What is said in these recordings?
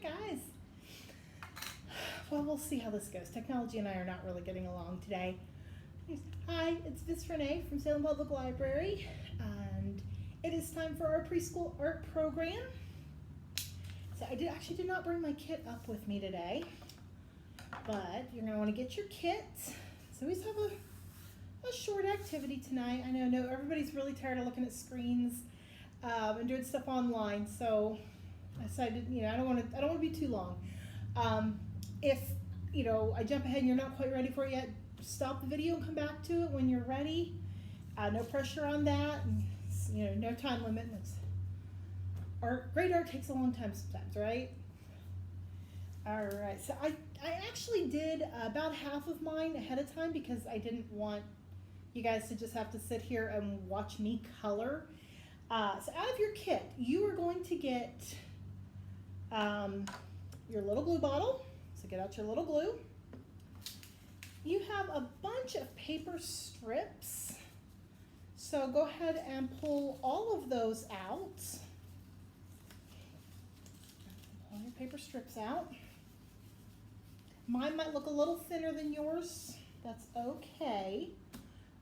guys. Well, we'll see how this goes. Technology and I are not really getting along today. Hi, it's Miss Renee from Salem Public Library, and it is time for our preschool art program. So I actually did not bring my kit up with me today, but you're going to want to get your kit. So we just have a short activity tonight. I know everybody's really tired of looking at screens and doing stuff online, so I decided, I don't want to be too long. If I jump ahead and you're not quite ready for it yet, stop the video and come back to it when you're ready. No pressure on that, and, no time limit. Great art takes a long time sometimes, right? All right, so I actually did about half of mine ahead of time because I didn't want you guys to just have to sit here and watch me color. So out of your kit, you are going to get your little glue bottle. So get out your little glue. You have a bunch of paper strips. So go ahead and pull all of those out. Pull your paper strips out. Mine might look a little thinner than yours. That's okay.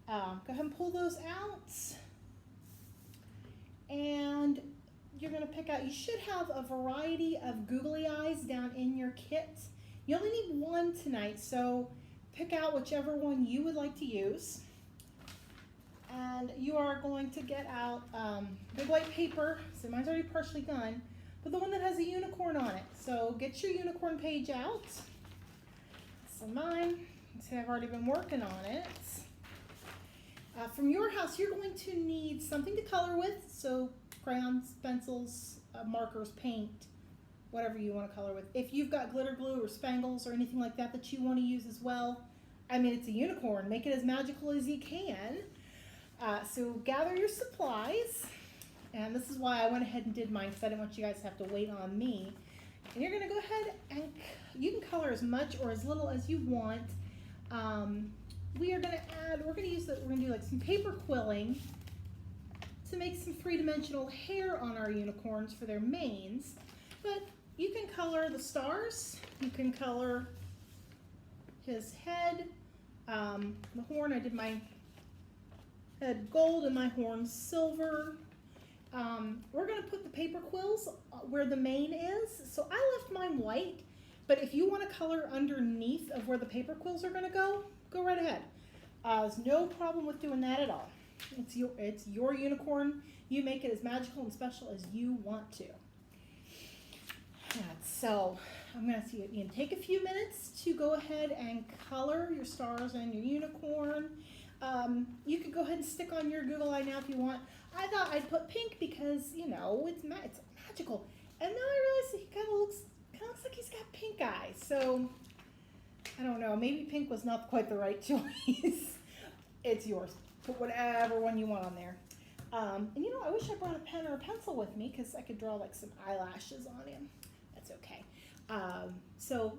Go ahead and pull those out. And you're going to pick out, you should have a variety of googly eyes down in your kit. You only need one tonight, so pick out whichever one you would like to use. And you are going to get out big white paper. So mine's already partially done, but the one that has a unicorn on it. So get your unicorn page out. So mine, see, I've already been working on it. From your house, you're going to need something to color with, so crayons, pencils, markers, paint, whatever you want to color with. If you've got glitter glue or spangles or anything like that that you want to use as well, I mean, it's a unicorn. Make it as magical as you can. So gather your supplies, and this is why I went ahead and did mine because I didn't want you guys to have to wait on me. And you're going to go ahead and you can color as much or as little as you want. We're going to do like some paper quilling to make some three-dimensional hair on our unicorns for their manes. But you can color the stars, you can color his head, the horn. I did my head gold and my horn silver. We're going to put the paper quills where the mane is. So I left mine white, but if you want to color underneath of where the paper quills are going to go right ahead. There's no problem with doing that at all. It's your unicorn. You make it as magical and special as you want to. So I'm going to see you can take a few minutes to go ahead and color your stars and your unicorn. You could go ahead and stick on your Google Eye now if you want. I thought I'd put pink because it's magical, and now I realize he kind of looks like he's got pink eyes. So I don't know. Maybe pink was not quite the right choice. It's yours. Put whatever one you want on there. And I wish I brought a pen or a pencil with me because I could draw like some eyelashes on him. That's okay. So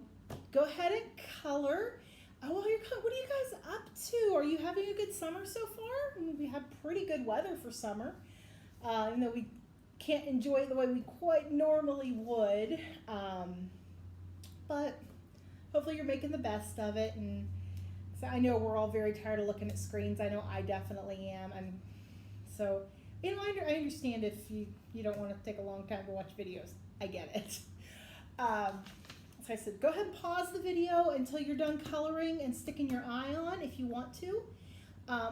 go ahead and color. What are you guys up to? Are you having a good summer so far? I mean, we have pretty good weather for summer. Even though we can't enjoy it the way we quite normally would. But hopefully you're making the best of it. And so I know we're all very tired of looking at screens. I know I definitely am. So I understand if you don't want to take a long time to watch videos. I get it. As I said, go ahead and pause the video until you're done coloring and sticking your eye on if you want to,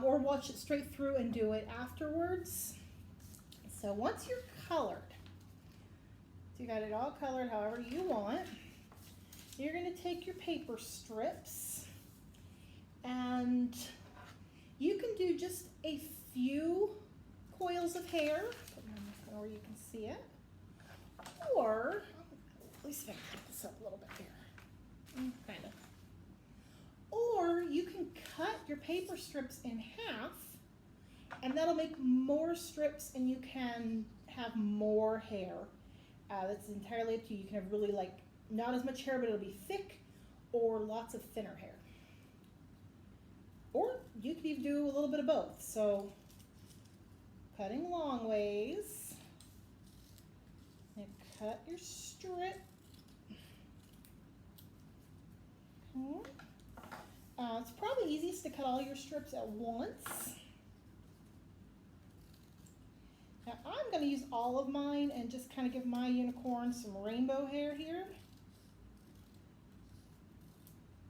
or watch it straight through and do it afterwards. So once you're colored, so you got it all colored however you want, you're going to take your paper strips and you can do just a few coils of hair, put them where you can see it, or at least if I can put this up a little bit here, kind of. Or you can cut your paper strips in half, and that'll make more strips, and you can have more hair. That's entirely up to you. You can have really not as much hair, but it'll be thick, or lots of thinner hair. Or you could even do a little bit of both. So cutting long ways, and cut your strip Hmm. It's probably easiest to cut all your strips at once. Now I'm going to use all of mine and just kind of give my unicorn some rainbow hair here.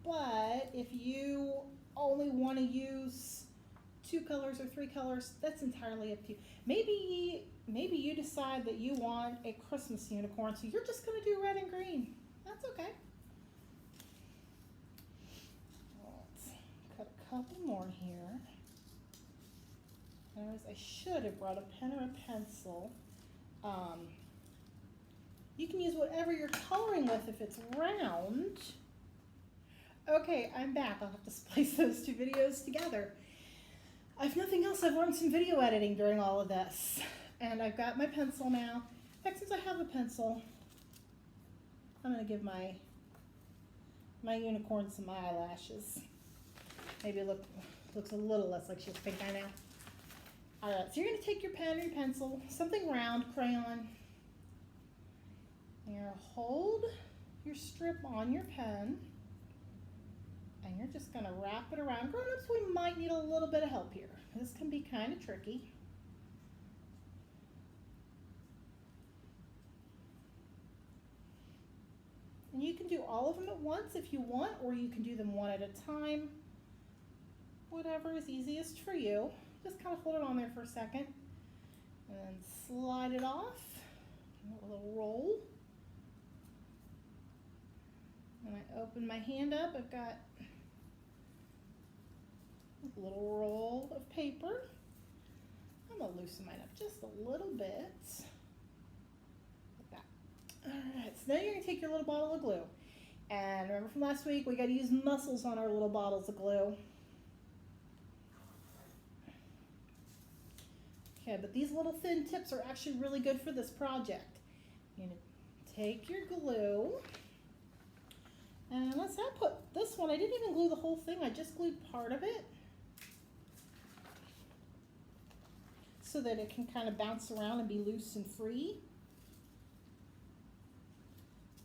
But if you only want to use 2 colors or 3 colors, that's entirely up to you. Maybe you decide that you want a Christmas unicorn, so you're just going to do red and green. That's okay. Let's cut a couple more here. I should have brought a pen or a pencil. You can use whatever you're coloring with if it's round. Okay, I'm back. I'll have to splice those 2 videos together. If nothing else, I've learned some video editing during all of this. And I've got my pencil now. In fact, since I have a pencil, I'm going to give my unicorn some eyelashes. Maybe it looks a little less like she has pink eye now. Alright, so you're going to take your pen or your pencil, something round, crayon. You're going to hold your strip on your pen. And you're just going to wrap it around. Grown-ups, we might need a little bit of help here. This can be kind of tricky. And you can do all of them at once if you want, or you can do them one at a time. Whatever is easiest for you. Just kind of hold it on there for a second. And then slide it off. A little roll. And I open my hand up. I've got a little roll of paper. I'm going to loosen mine up just a little bit. Like that. Alright, so now you're going to take your little bottle of glue. And remember from last week, we got to use muscles on our little bottles of glue. Okay, but these little thin tips are actually really good for this project. You're going to take your glue. And let's not put this one, I didn't even glue the whole thing, I just glued part of it. So that it can kind of bounce around and be loose and free.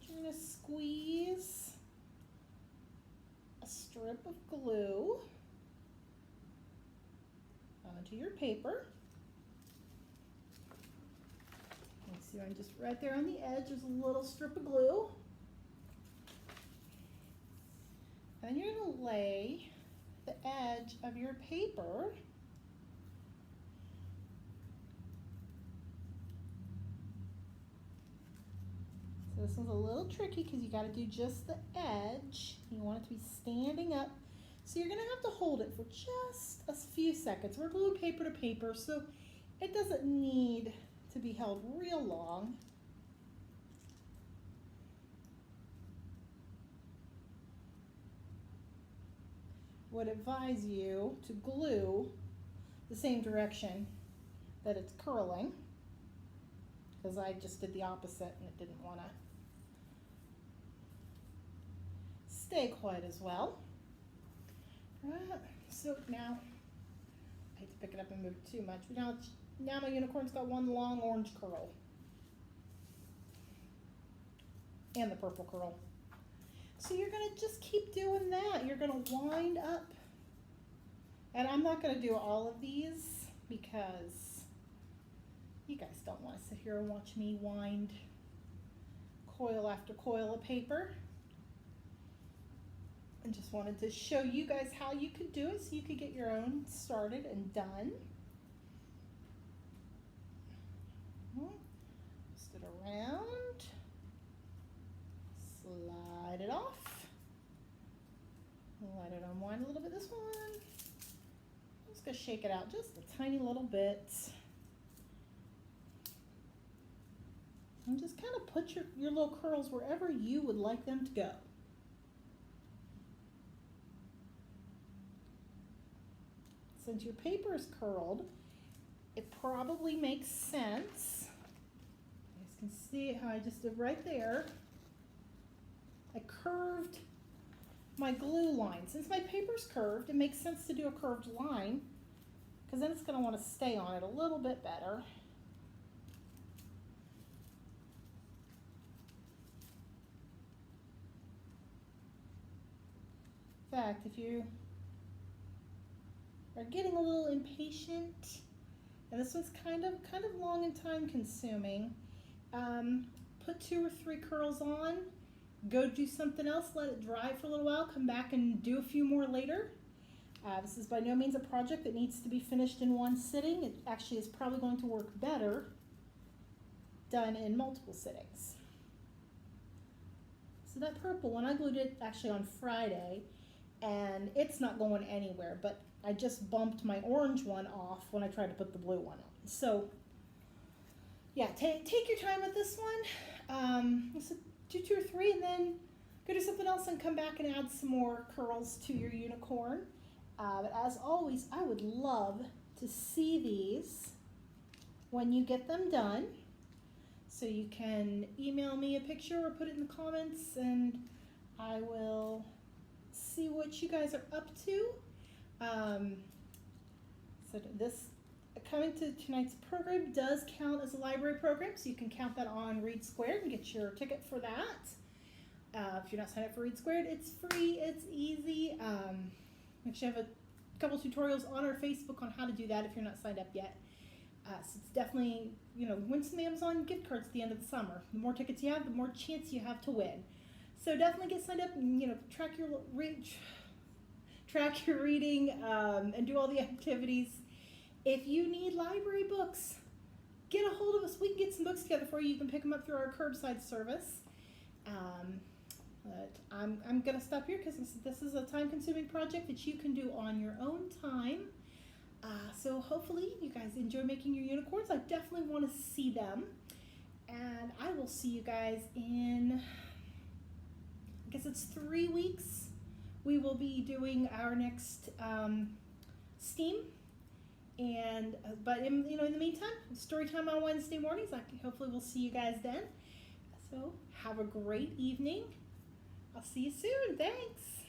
You're going to squeeze a strip of glue onto your paper. You see I'm just right there on the edge, there's a little strip of glue. And then you're going to lay the edge of your paper so this is a little tricky because you got to do just the edge. You want it to be standing up. So you're going to have to hold it for just a few seconds. We're gluing paper to paper, so it doesn't need to be held real long. Would advise you to glue the same direction that it's curling, because I just did the opposite and it didn't want to stay quite as well. Right, so now, I hate to pick it up and move it too much, but now my unicorn's got one long orange curl. And the purple curl. So you're going to just keep doing that. You're going to wind up. And I'm not going to do all of these because you guys don't want to sit here and watch me wind coil after coil of paper. I just wanted to show you guys how you could do it so you could get your own started and done. Twist it around. Slide it off. Let it unwind a little bit this one. I'm just going to shake it out just a tiny little bit. And just kind of put your little curls wherever you would like them to go. Since your paper is curled, it probably makes sense. You guys can see how I just did right there. I curved my glue line. Since my paper's curved, it makes sense to do a curved line because then it's going to want to stay on it a little bit better. effect. If you are getting a little impatient, and this one's kind of long and time consuming, put 2 or 3 curls on, go do something else, let it dry for a little while, come back and do a few more later. This is by no means a project that needs to be finished in one sitting. It actually is probably going to work better done in multiple sittings. So that purple one, I glued it actually on Friday, and it's not going anywhere, but I just bumped my orange one off when I tried to put the blue one on. So yeah, take your time with this one. So do 2 or 3 and then go do something else and come back and add some more curls to your unicorn. But as always, I would love to see these when you get them done. So you can email me a picture or put it in the comments, and I will see what you guys are up to. So this coming to tonight's program does count as a library program, so you can count that on Read Squared and get your ticket for that. If you're not signed up for Read Squared, it's free, it's easy. We actually have a couple tutorials on our Facebook on how to do that if you're not signed up yet. So it's definitely, win some Amazon gift cards at the end of the summer. The more tickets you have, the more chance you have to win. So definitely get signed up and, track your reading and do all the activities. If you need library books, get a hold of us. We can get some books together for you. You can pick them up through our curbside service. But I'm going to stop here because this is a time-consuming project that you can do on your own time. So hopefully you guys enjoy making your unicorns. I definitely want to see them. And I will see you guys in, I guess it's 3 weeks. We will be doing our next STEAM. And but in the meantime, story time on Wednesday mornings. Hopefully we'll see you guys then. So have a great evening. I'll see you soon. Thanks.